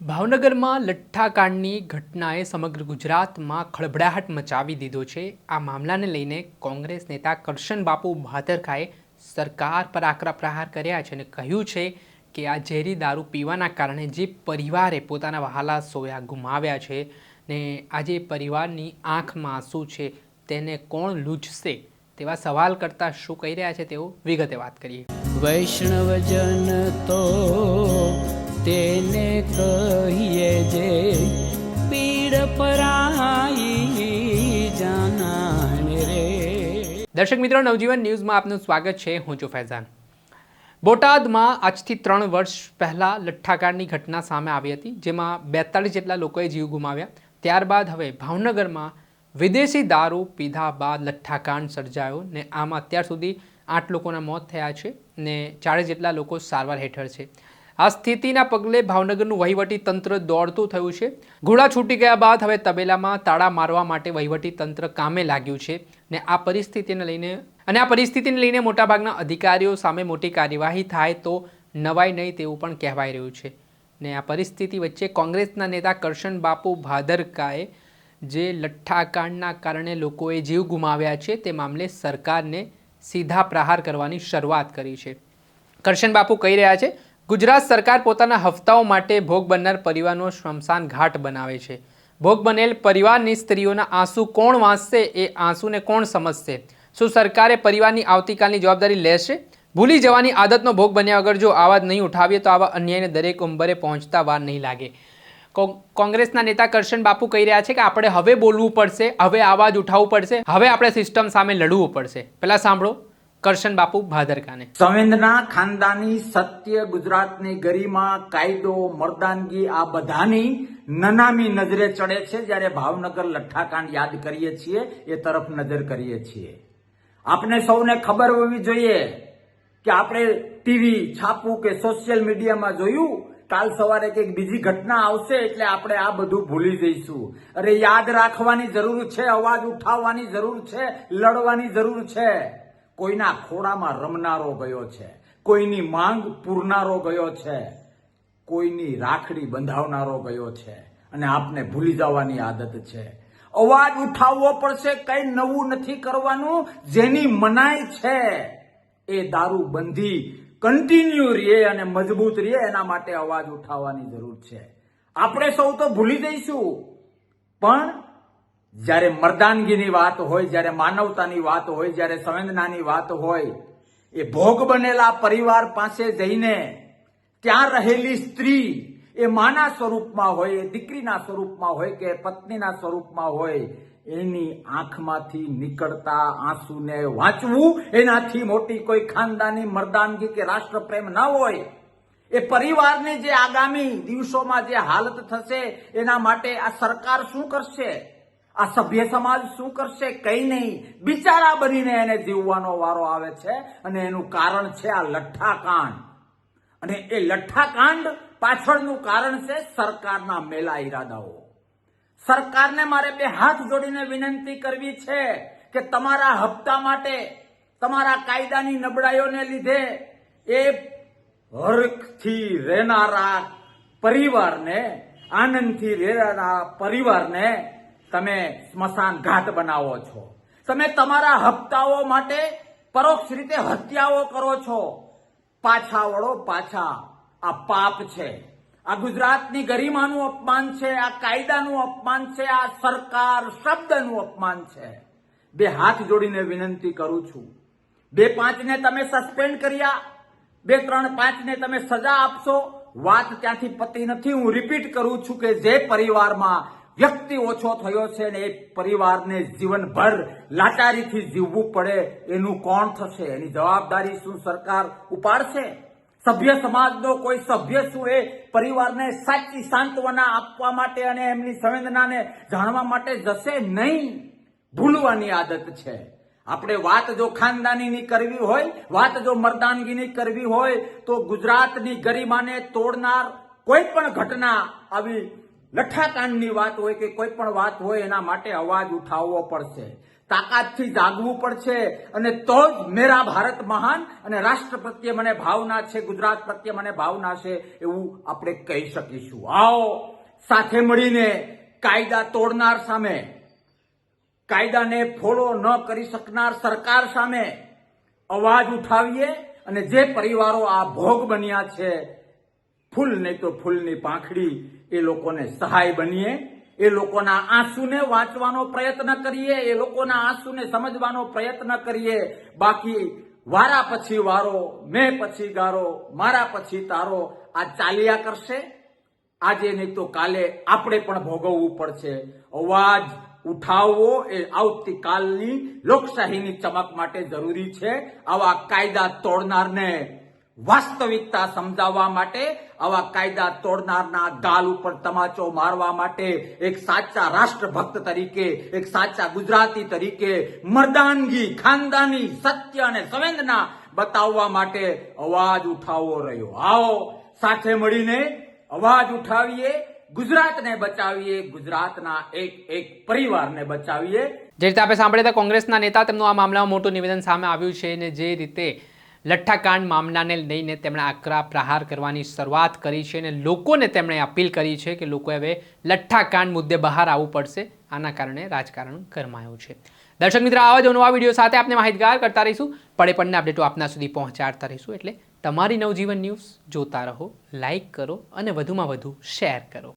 ભાવનગરમાં લઠ્ઠાકાંડની ઘટનાએ સમગ્ર ગુજરાતમાં ખળભળાટ મચાવી દીધો છે। આ મામલાને લઈને કોંગ્રેસ નેતા કરશનબાપુ ભાદરકાએ સરકાર પર આકરા પ્રહાર કર્યા છે અને કહ્યું છે કે આ ઝેરી દારૂ પીવાના કારણે જે પરિવારે પોતાના વહાલા સોયા ગુમાવ્યા છે ને આજે પરિવારની આંખમાં આંસુ છે તેને કોણ લૂછશે તેવા સવાલ કરતા શું કહી રહ્યા છે તેઓ વિગતે વાત કરીએ। વૈષ્ણવજન તો તેને કહીએ જે પીડ પરાઈ જાનાને રે। દર્શક મિત્રો, નવજીવન ન્યૂઝમાં આપનું સ્વાગત છે। હું છું ફૈઝાન। બોટાદમાં આજથી 3 વર્ષ પહેલાં લઠ્ઠાકાંડની ઘટના સામે આવી હતી, જેમાં 42 જેટલા લોકોએ જીવ ગુમાવ્યા। ત્યારબાદ હવે ભાવનગરમાં વિદેશી દારૂ પીધા બાદ લઠ્ઠાકાંડ સર્જાયો ને આમાં અત્યાર સુધી 8 લોકોના મોત થયા છે ને 40 જેટલા લોકો સારવાર હેઠળ છે। આ સ્થિતિના પગલે ભાવનગરનું વહીવટી તંત્ર દોડતું થયું છે। ઘોડા છૂટી ગયા બાદ હવે તબેલામાં તાળા મારવા માટે વહીવટી તંત્ર કામે લાગ્યું છે ને આ પરિસ્થિતિને લઈને મોટાભાગના અધિકારીઓ સામે મોટી કાર્યવાહી થાય તો નવાઈ નહીં તેવું પણ કહેવાઈ રહ્યું છે ને આ પરિસ્થિતિ વચ્ચે કોંગ્રેસના નેતા કરશનબાપુ ભાદરકાએ જે લઠ્ઠાકાંડના કારણે લોકોએ જીવ ગુમાવ્યા છે તે મામલે સરકારને સીધા પ્રહાર કરવાની શરૂઆત કરી છે। કરશનબાપુ કહી રહ્યા છે, ગુજરાત સરકાર પોતાના હફતાઓ માટે ભોગ બનનાર પરિવારનો સ્મશાન ઘાટ બનાવે છે। ભોગ બનેલ પરિવારની સ્ત્રીઓના આંસુ કોણ વાંચશે, એ આંસુને કોણ સમજશે? શું સરકારે પરિવારની આવતીકાલની જવાબદારી લેશે? ભૂલી જવાની આદતનો ભોગ બન્યા વગર જો આવાજ નહીં ઉઠાવીએ તો આવા અન્યાયને દરેક ઉંબરે પહોંચતા વાર નહીં લાગે। કોંગ્રેસના નેતા કરશનબાપુ કહી રહ્યા છે કે આપણે હવે બોલવું પડશે, હવે આવાજ ઉઠાવવું પડશે, હવે આપણે સિસ્ટમ સામે લડવું પડશે। પહેલા સાંભળો કરશનબાપુ ભાદરકાને। સંવેદના, ખાનદાની, સત્ય, ગુજરાતની ગરિમા, કાયદો, મર્દાનગી આ બધાની નનામી નજરે ચડે છે જ્યારે ભાવનગર લઠ્ઠાકાંડ યાદ કરીએ છીએ, એ તરફ નજર કરીએ છીએ। આપણે સૌને ખબર હોવી જોઈએ કે આપણે ટીવી, છાપું કે સોશિયલ મીડિયામાં જોયું, કાલ સવારે કંઈક બીજી ઘટના આવશે એટલે આપણે આ બધું ભૂલી જઈશું। અરે યાદ રાખવાની જરૂર છે, અવાજ ઉઠાવવાની જરૂર છે, લડવાની જરૂર છે। કોઈના ખોળામાં રમનારો ગયો છે, કોઈની માંગ પૂરનારો ગયો છે, કોઈની રાખડી બંધાવનારો ગયો છે અને આપને ભૂલી જવાની આદત છે। અવાજ ઉઠાવવો પડશે, કઈ નવું નથી કરવાનું। જેની મનાઈ છે એ દારૂ બંધી કન્ટિન્યુ રહે અને મજબૂત રહે, એના માટે અવાજ ઉઠાવવાની જરૂર છે। આપણે સૌ તો ભૂલી જઈશું, પણ જ્યારે મર્દાનગીની વાત હોય, જ્યારે માનવતાની વાત હોય, જ્યારે સંવેદનાની વાત હોય, એ ભોગ બનેલા પરિવાર પાસે જઈને ત્યાં રહેલી સ્ત્રી એ માના સ્વરૂપમાં હોય, એ દીકરીના સ્વરૂપમાં હોય કે પત્નીના સ્વરૂપમાં હોય, એની આંખમાંથી નીકળતા આંસુને વાંચવું એનાથી મોટી કોઈ ખાનદાની મર્દાનગી કે રાષ્ટ્રપ્રેમ ન હોય। એ પરિવારની જે આગામી દિવસોમાં જે હાલત થશે એના માટે આ સરકાર શું કરશે, આ સભ્ય સમાજ શું કરશે? કઈ નહીં, બિચારા બનીને એને જીવવાનો વારો આવે છે અને એનું કારણ છે આ લઠ્ઠાકાંડ। અને એ લઠ્ઠાકાંડ પાછળનું કારણ છે સરકારના મેલા ઈરાદાઓ। સરકારને મારે 2 હાથ જોડીને વિનંતી કરવી છે કે તમારા હપ્તા માટે, તમારા કાયદાની નબળાઈઓને લીધે એ હરખથી રહેનારા પરિવારને, આનંદથી રહેનારા પરિવારને તમે સ્મશાન ઘાટ બનાવો છો। તમે તમારા હપ્તાઓ માટે પરોક્ષ રીતે હત્યાઓ કરો છો। પાછા વળો, પાછા। આ પાપ છે, આ ગુજરાતની ગરિમાનું અપમાન છે, આ કાયદાનું અપમાન છે, આ સરકાર શબ્દનું અપમાન છે। 2 હાથ જોડીને વિનંતી કરું છું। 2-5 ને તમે સસ્પેન્ડ કર્યા, 2-3-5 ને તમે સજા આપશો, વાત ત્યાંથી પતી નથી। હું રિપીટ કરું છું કે જે પરિવારમાં વ્યક્તિ ઓછો થયો છે ને એ પરિવારને જીવનભર લાચારીથી જીવવું પડે, એનું કોણ થશે? એની જવાબદારી શું સરકાર ઉપાડશે? સભ્ય સમાજનો કોઈ સભ્ય શું એ પરિવારને સાચી સાંત્વના આપવા માટે અને એમની સંવેદનાને જાણવા માટે જશે? નહીં, ભૂલવાની આદત છે। આપણે વાત જો ખાનદાનીની કરવી હોય, વાત જો મર્દાનગીની કરવી હોય તો ગુજરાતની ગરિમાને તોડનાર કોઈ પણ ઘટના, આવી લઠ્ઠાકાંડની વાત હોય કે કોઈ પણ વાત હોય, એના માટે અવાજ ઉઠાવવો પડશે। તાકાતથી જાગવું પડશે અને તો જ મેરા ભારત મહાન અને રાષ્ટ્ર પ્રત્યે મને ભાવના છે, ગુજરાત પ્રત્યે મને ભાવના છે એવું આપણે કહી શકીશું. આવો સાથે મળીને કાયદા તોડનાર સામે, કાયદાને ફોલો ન કરી શકનાર સરકાર સામે અવાજ ઉઠાવીએ અને જે પરિવારો આ ભોગ બન્યા છે, ફૂલ નહીં તો ફૂલની પાંખડી, એ લોકોને સહાય બનીએ, એ લોકોના આંસુને વાંચવાનો પ્રયત્ન કરીએ, એ લોકોના આંસુને સમજવાનો પ્રયત્ન કરીએ. બાકી વારા પછી વારો, મેં પછી ગારો, મારા પછી તારો આ ચાલ્યા કરશે. આજે નહીં તો કાલે આપણે પણ ભોગવવું પડશે. અવાજ ઉઠાવવો એ આવતીકાલની લોકશાહીની ચમક માટે જરૂરી છે. આવા કાયદા તોડનારને વાસ્તવિકતા સમજાવવા માટે, આવા કાયદા તોડનારના ગાલ ઉપર તમાચો મારવા માટે એક સાચા રાષ્ટ્રભક્ત તરીકે, એક સાચા ગુજરાતી તરીકે મર્દાનગી, ખાનદાની, સત્ય અને સંવેદના બતાવવા માટે અવાજ ઉઠાવવો રહ્યો. આવો સાથે મળીને અવાજ ઉઠાવીએ, ગુજરાતને બચાવીએ, ગુજરાતના એક એક પરિવારને બચાવીએ. જે રીતે આપણે સાંભળ્યા હતા કોંગ્રેસના નેતા, તેમનું આ મામલામાં મોટું નિવેદન સામે આવ્યું છે અને જે રીતે લઠ્ઠાકાંડ મામલાને લઈને તેમણે આકરા પ્રહાર કરવાની શરૂઆત કરી છે અને લોકોને તેમણે અપીલ કરી છે કે લોકોએ હવે લઠ્ઠાકાંડ મુદ્દે બહાર આવવું પડશે. આના કારણે રાજકારણ ગરમાયું છે. દર્શક મિત્રો, આવા જ નવા વિડીયો સાથે આપણે માહિતગાર કરતા રહીશું, પડે પડને અપડેટો આપના સુધી પહોંચાડતા રહીશું. એટલે તમારી નવજીવન ન્યૂઝ જોતા રહો, લાઈક કરો અને વધુમાં વધુ શેર કરો.